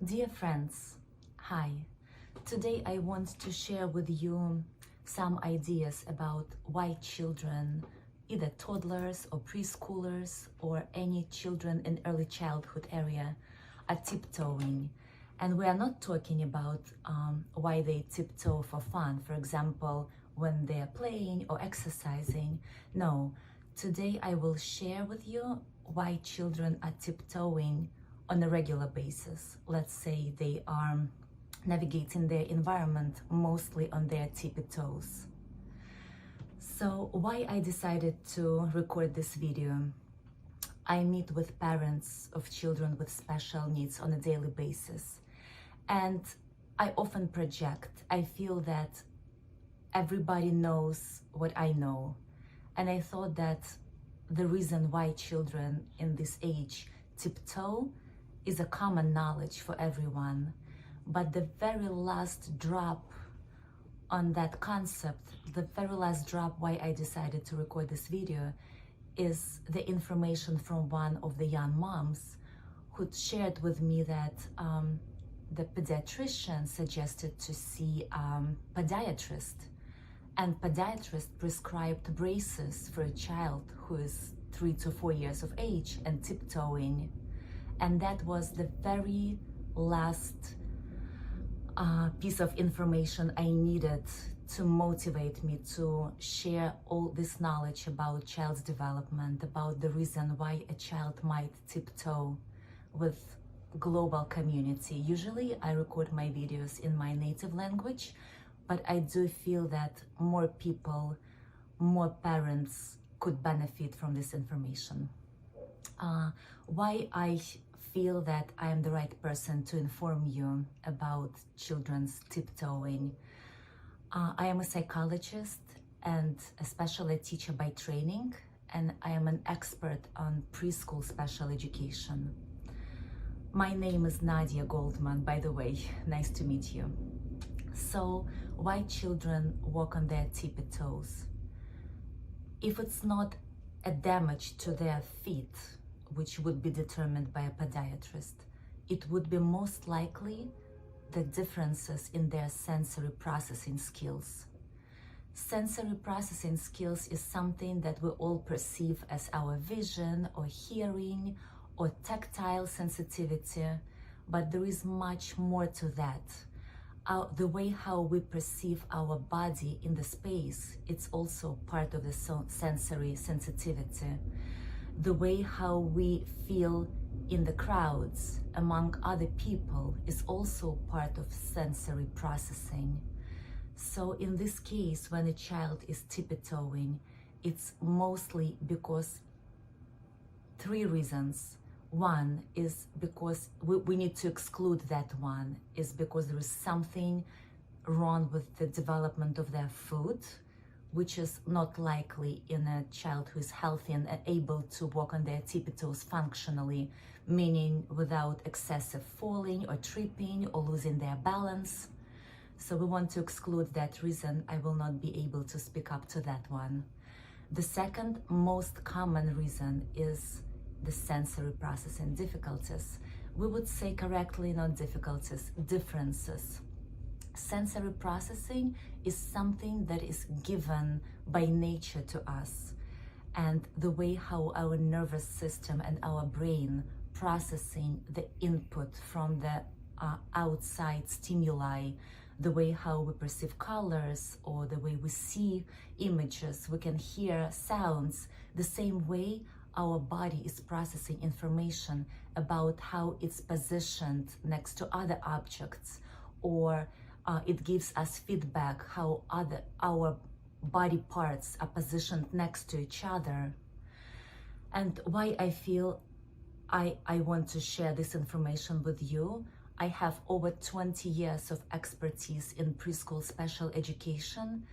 Dear friends, hi. Today I want to share with you some ideas about why children, either toddlers or preschoolers or any children in early childhood area, are tiptoeing. And we are not talking about why they tiptoe for fun, for example, when they are playing or exercising. No, today I will share with you why children are tiptoeing on a regular basis. Let's say they are navigating their environment mostly on their tippy toes. So why I decided to record this video? I meet with parents of children with special needs on a daily basis, and I often project. I feel that everybody knows what I know, and I thought that the reason why children in this age tiptoe is a common knowledge for everyone, but the very last drop on that concept, the very last drop why I decided to record this video, is the information from one of the young moms who shared with me that the pediatrician suggested to see podiatrist, and podiatrist prescribed braces for a child who is 3 to 4 years of age and tiptoeing. And that was the very last piece of information I needed to motivate me to share all this knowledge about child's development, about the reason why a child might tiptoe with global community. Usually I record my videos in my native language, but I do feel that more people, more parents could benefit from this information. Why I feel that I am the right person to inform you about children's tiptoeing. I am a psychologist and a special ed teacher by training, and I am an expert on preschool special education. My name is Nadia Goldman, by the way. Nice to meet you. So, why children walk on their tippy toes? If it's not a damage to their feet, which would be determined by a podiatrist, it would be most likely the differences in their sensory processing skills. Sensory processing skills is something that we all perceive as our vision or hearing or tactile sensitivity, but there is much more to that. The way how we perceive our body in the space, it's also part of the sensory sensitivity. The way how we feel in the crowds among other people is also part of sensory processing. So in this case, when a child is tippy-toeing, it's mostly because 3 reasons. One is because we need to exclude that one, is because there is something wrong with the development of their foot, which is not likely in a child who is healthy and able to walk on their tippy toes functionally, meaning without excessive falling or tripping or losing their balance. So we want to exclude that reason. I will not be able to speak up to that one. The second most common reason is the sensory processing difficulties. We would say correctly, not difficulties, differences. Sensory processing is something that is given by nature to us, and the way how our nervous system and our brain processing the input from the outside stimuli, the way how we perceive colors or the way we see images, we can hear sounds, the same way our body is processing information about how it's positioned next to other objects, or it gives us feedback how our body parts are positioned next to each other. And why I feel I want to share this information with you, I have over 20 years of expertise in preschool special education,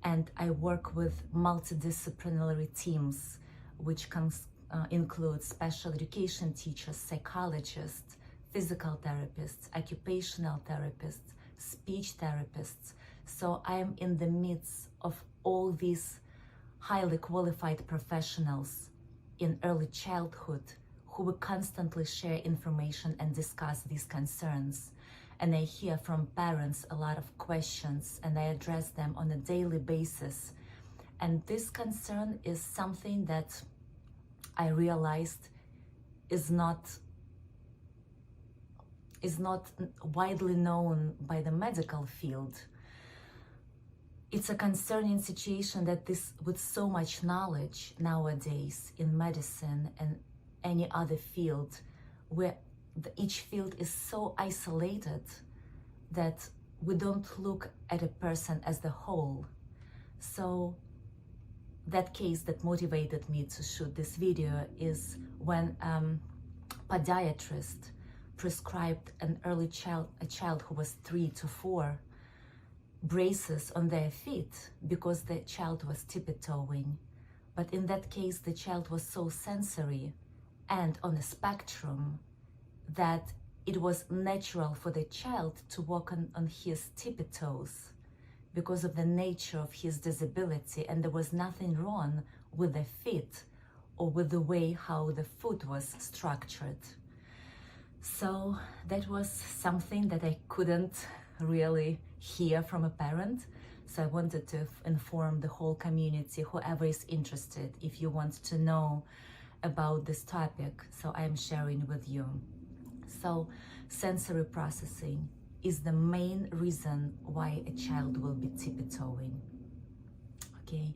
and I work with multidisciplinary teams, which include special education teachers, psychologists, physical therapists, occupational therapists, speech therapists. So I am in the midst of all these highly qualified professionals in early childhood who we constantly share information and discuss these concerns. And I hear from parents a lot of questions, and I address them on a daily basis. And this concern is something that I realized is not widely known by the medical field. It's a concerning situation that this, with so much knowledge nowadays in medicine and any other field, where each field is so isolated that we don't look at a person as the whole. So that case that motivated me to shoot this video is when podiatrist prescribed a child who was 3 to 4 braces on their feet because the child was tiptoeing. But in that case, the child was so sensory and on a spectrum that it was natural for the child to walk on his tiptoes because of the nature of his disability, and there was nothing wrong with the feet or with the way how the foot was structured. So that was something that I couldn't really hear from a parent. So I wanted to inform the whole community, whoever is interested, if you want to know about this topic, so I am sharing with you. So sensory processing is the main reason why a child will be tiptoeing. Okay,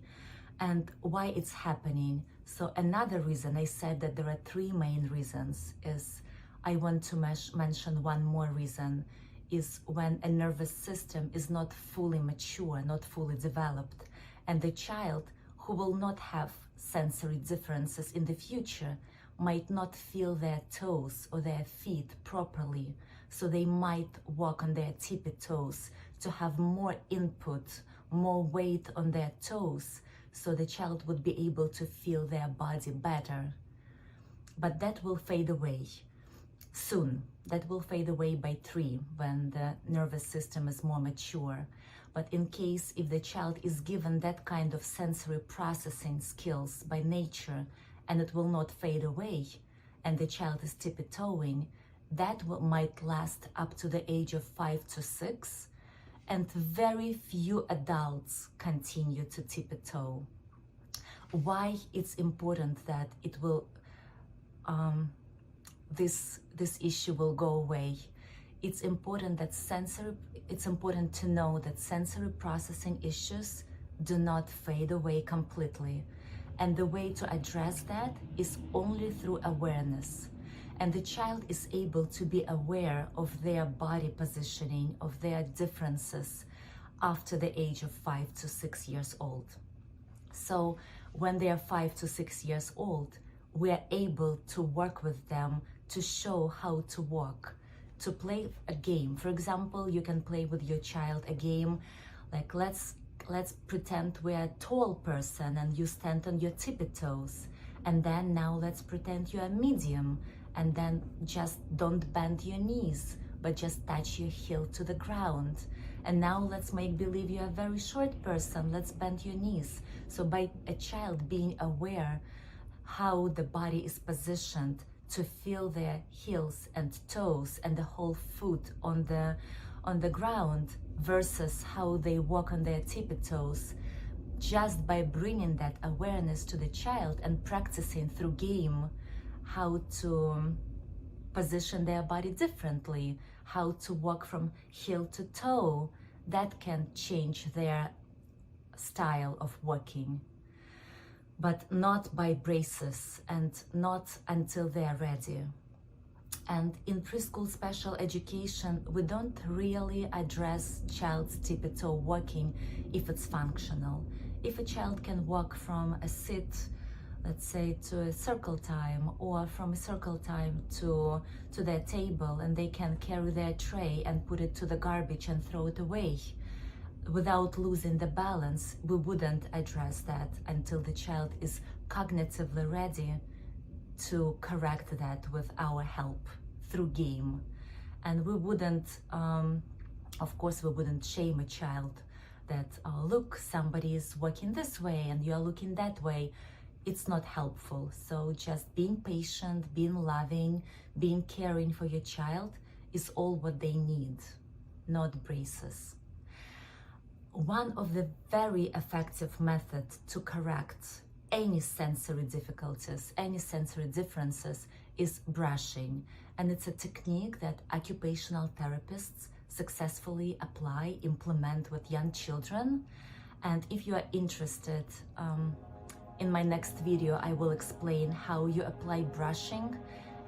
and why it's happening. So another reason, I said that there are 3 main reasons, is I want to mention one more reason, is when a nervous system is not fully mature, not fully developed, and the child who will not have sensory differences in the future might not feel their toes or their feet properly, so they might walk on their tippy toes to have more input, more weight on their toes, so the child would be able to feel their body better. But that will fade away soon. That will fade away by 3, when the nervous system is more mature. But in case if the child is given that kind of sensory processing skills by nature, and it will not fade away, and the child is tiptoeing, that might last up to the age of 5 to 6, and very few adults continue to tiptoe. Why it's important that it will this issue will go away? It's important to know that sensory processing issues do not fade away completely. And the way to address that is only through awareness. And the child is able to be aware of their body positioning, of their differences after the age of 5 to 6 years old. So when they are 5 to 6 years old, we are able to work with them to show how to walk, to play a game. For example, you can play with your child a game like, let's pretend we're a tall person and you stand on your tippy toes, and then now let's pretend you're medium, and then just don't bend your knees but just touch your heel to the ground. And now let's make believe you're a very short person, let's bend your knees. So by a child being aware how the body is positioned, to feel their heels and toes and the whole foot on the ground versus how they walk on their tippy toes, just by bringing that awareness to the child and practicing through game how to position their body differently, how to walk from heel to toe, that can change their style of walking. But not by braces, and not until they are ready. And in preschool special education, we don't really address child's tippy-toe walking if it's functional. If a child can walk from a sit, let's say, to a circle time, or from a circle time to their table, and they can carry their tray and put it to the garbage and throw it away, without losing the balance, we wouldn't address that until the child is cognitively ready to correct that with our help through game. And we wouldn't, of course, we wouldn't shame a child that, look, somebody is walking this way and you're looking that way. it's not helpful. So just being patient, being loving, being caring for your child is all what they need, not braces. One of the very effective methods to correct any sensory difficulties, any sensory differences is brushing. And it's a technique that occupational therapists successfully apply, implement with young children. And if you are interested, in my next video, I will explain how you apply brushing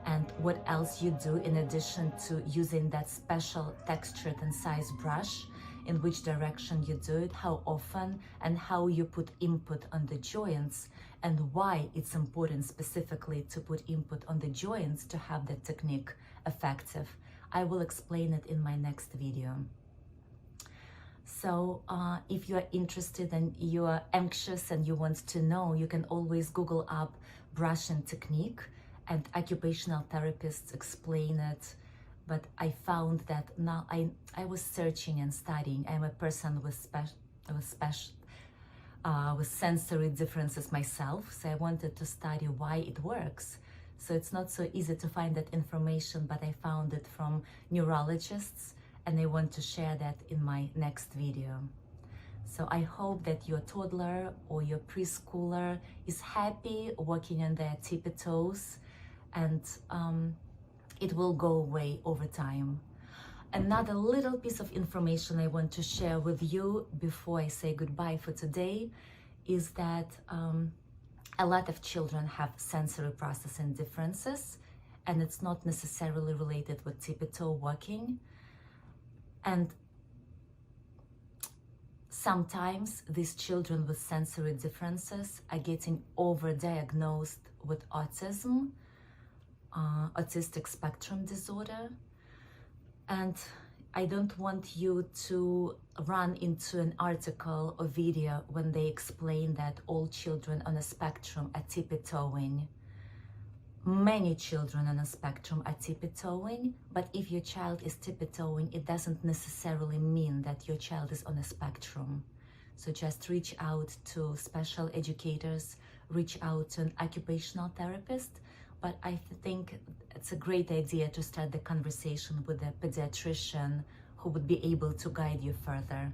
and what else you do in addition to using that special textured and size brush, in which direction you do it, how often, and how you put input on the joints, and why it's important specifically to put input on the joints to have the technique effective. I will explain it in my next video. So if you are interested and you are anxious and you want to know, you can always Google up brushing technique, and occupational therapists explain it. But I found that now I was searching and studying. I'm a person with sensory differences myself, so I wanted to study why it works. So it's not so easy to find that information, but I found it from neurologists, and I want to share that in my next video. So I hope that your toddler or your preschooler is happy walking on their tippy toes, and it will go away over time. Another little piece of information I want to share with you before I say goodbye for today is that a lot of children have sensory processing differences, and it's not necessarily related with tippy toe walking. And sometimes these children with sensory differences are getting overdiagnosed with autism, autistic spectrum disorder. And I don't want you to run into an article or video when they explain that all children on a spectrum are tippy-toeing. Many children on a spectrum are tippy-toeing, but if your child is tippy-toeing, it doesn't necessarily mean that your child is on a spectrum. So just reach out to special educators, reach out to an occupational therapist. But I think it's a great idea to start the conversation with a pediatrician who would be able to guide you further.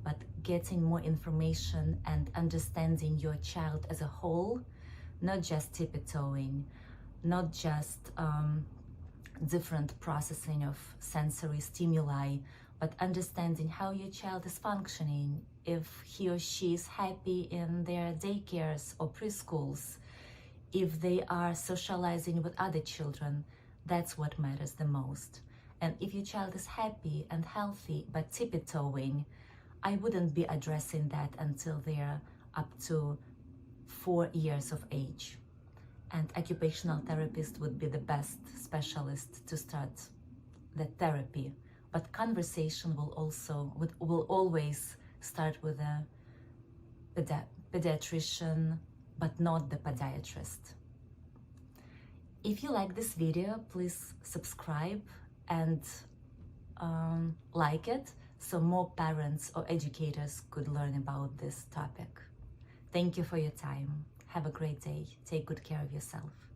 But getting more information and understanding your child as a whole, not just tippy-toeing, not just different processing of sensory stimuli, but understanding how your child is functioning, if he or she is happy in their daycares or preschools, if they are socializing with other children, that's what matters the most. And if your child is happy and healthy but tippy-toeing, I wouldn't be addressing that until they're up to 4 years of age. And occupational therapist would be the best specialist to start the therapy. But conversation will always start with a pediatrician, but not the podiatrist. If you like this video, please subscribe and like it, so more parents or educators could learn about this topic. Thank you for your time. Have a great day. Take good care of yourself.